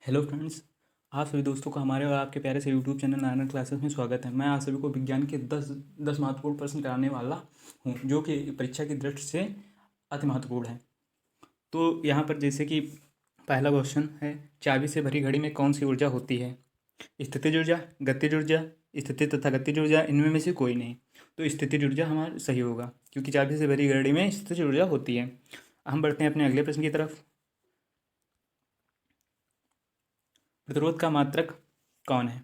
Hello friends, आप सभी दोस्तों का हमारे और आपके प्यारे से यूट्यूब चैनल नारायण क्लासेस में स्वागत है। मैं आप सभी को विज्ञान के 10 महत्वपूर्ण प्रश्न कराने वाला हूँ, जो कि परीक्षा की दृष्टि से अति महत्वपूर्ण है। तो यहाँ पर जैसे कि पहला क्वेश्चन है, चाबी से भरी घड़ी में कौन सी ऊर्जा होती है? स्थितिज ऊर्जा, गतिज ऊर्जा, स्थिति तथा गतिज ऊर्जा, इनमें में से कोई नहीं। तो स्थितिज ऊर्जा हमारा सही होगा, क्योंकि चाबी से भरी घड़ी में स्थितिज ऊर्जा होती है। हम बढ़ते हैं अपने अगले प्रश्न की तरफ। प्रतिरोध का मात्रक कौन है?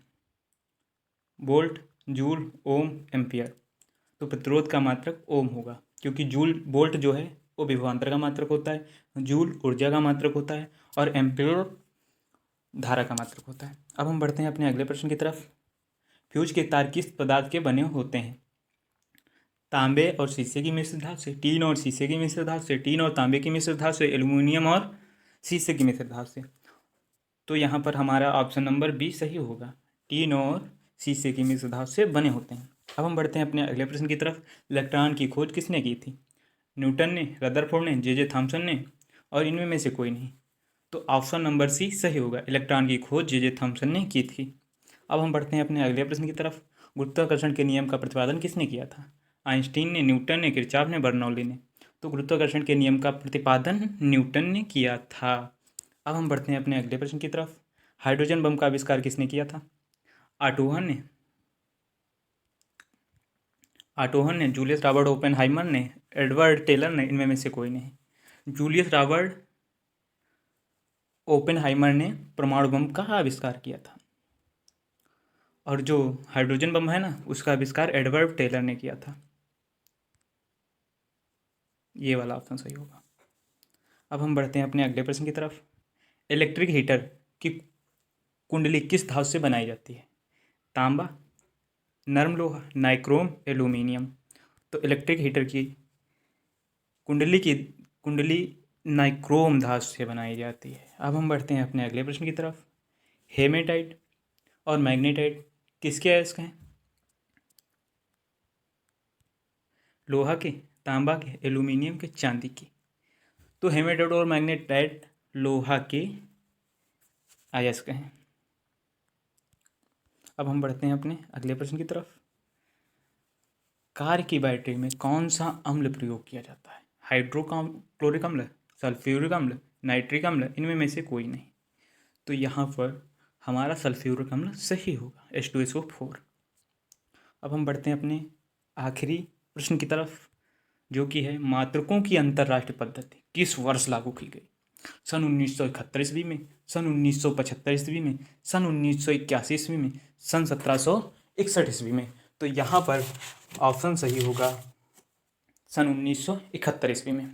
वोल्ट, जूल, ओम, एम्पियर। तो प्रतिरोध का मात्रक ओम होगा, क्योंकि वोल्ट जो है वो विभवांतर का मात्रक होता है, जूल ऊर्जा का मात्रक होता है और एम्पियर धारा का मात्रक होता है। अब हम बढ़ते हैं अपने अगले प्रश्न की तरफ। फ्यूज के तार किस पदार्थ के बने होते हैं? तांबे और शीशे की मिश्र धातु से, टीन और शीशे की मिश्र धातु से, टीन और तांबे की मिश्र धातु से, एल्यूमिनियम और शीशे की मिश्र धातु से। तो यहाँ पर हमारा ऑप्शन नंबर बी सही होगा, टीन और शीशे की मिश्र धातु से बने होते हैं। अब हम बढ़ते हैं अपने अगले प्रश्न की तरफ। इलेक्ट्रॉन की खोज किसने की थी? न्यूटन ने, रदरफोर्ड ने, जे थॉमसन ने, और इनमें में से कोई नहीं। तो ऑप्शन नंबर सी सही होगा, इलेक्ट्रॉन की खोज जे थॉमसन ने की थी। अब हम बढ़ते हैं अपने अगले प्रश्न की तरफ। गुरुत्वाकर्षण के नियम का प्रतिपादन किसने किया था? आइंस्टीन ने, न्यूटन ने, किरचॉफ ने, बर्नौली ने। तो गुरुत्वाकर्षण के नियम का प्रतिपादन न्यूटन ने किया था। अब हम बढ़ते हैं अपने अगले प्रश्न की तरफ। हाइड्रोजन बम का आविष्कार किसने किया था? आटोहन ने, जूलियस रॉबर्ट ओपेनहाइमर ने, एडवर्ड टेलर ने, इनमें में से कोई नहीं। जूलियस रॉबर्ट ओपेनहाइमर ने परमाणु बम का आविष्कार किया था, और जो हाइड्रोजन बम है ना, उसका आविष्कार एडवर्ड टेलर ने किया था। ये वाला ऑप्शन सही होगा। अब हम बढ़ते हैं अपने अगले प्रश्न की तरफ। इलेक्ट्रिक हीटर की कुंडली किस धातु से बनाई जाती है? तांबा, नरम लोहा, नाइक्रोम, एल्यूमिनियम। तो इलेक्ट्रिक हीटर की कुंडली नाइक्रोम धातु से बनाई जाती है। अब हम बढ़ते हैं अपने अगले प्रश्न की तरफ। हेमेटाइट और मैग्नेटाइट किसके अयस्क हैं? लोहा के, तांबा के, एल्यूमिनियम के, चांदी की। तो हेमेटाइट और मैग्नेटाइट लोहा के अयस्क हैं। अब हम बढ़ते हैं अपने अगले प्रश्न की तरफ। कार की बैटरी में कौन सा अम्ल प्रयोग किया जाता है? हाइड्रोक्लोरिक अम्ल, सल्फ्यूरिक अम्ल, नाइट्रिक अम्ल, इनमें में से कोई नहीं। तो यहाँ पर हमारा सल्फ्यूरिक अम्ल सही होगा, H2SO4। अब हम बढ़ते हैं अपने आखिरी प्रश्न की तरफ, जो कि है मात्रकों की अंतर्राष्ट्रीय पद्धति किस वर्ष लागू की गई? सन 1971 ईस्वी में, सन 1975 ईस्वी में, सन 1981 ईस्वी में, सन 1761 ईस्वी में। तो यहाँ पर ऑप्शन सही होगा सन 1971 ईस्वी में।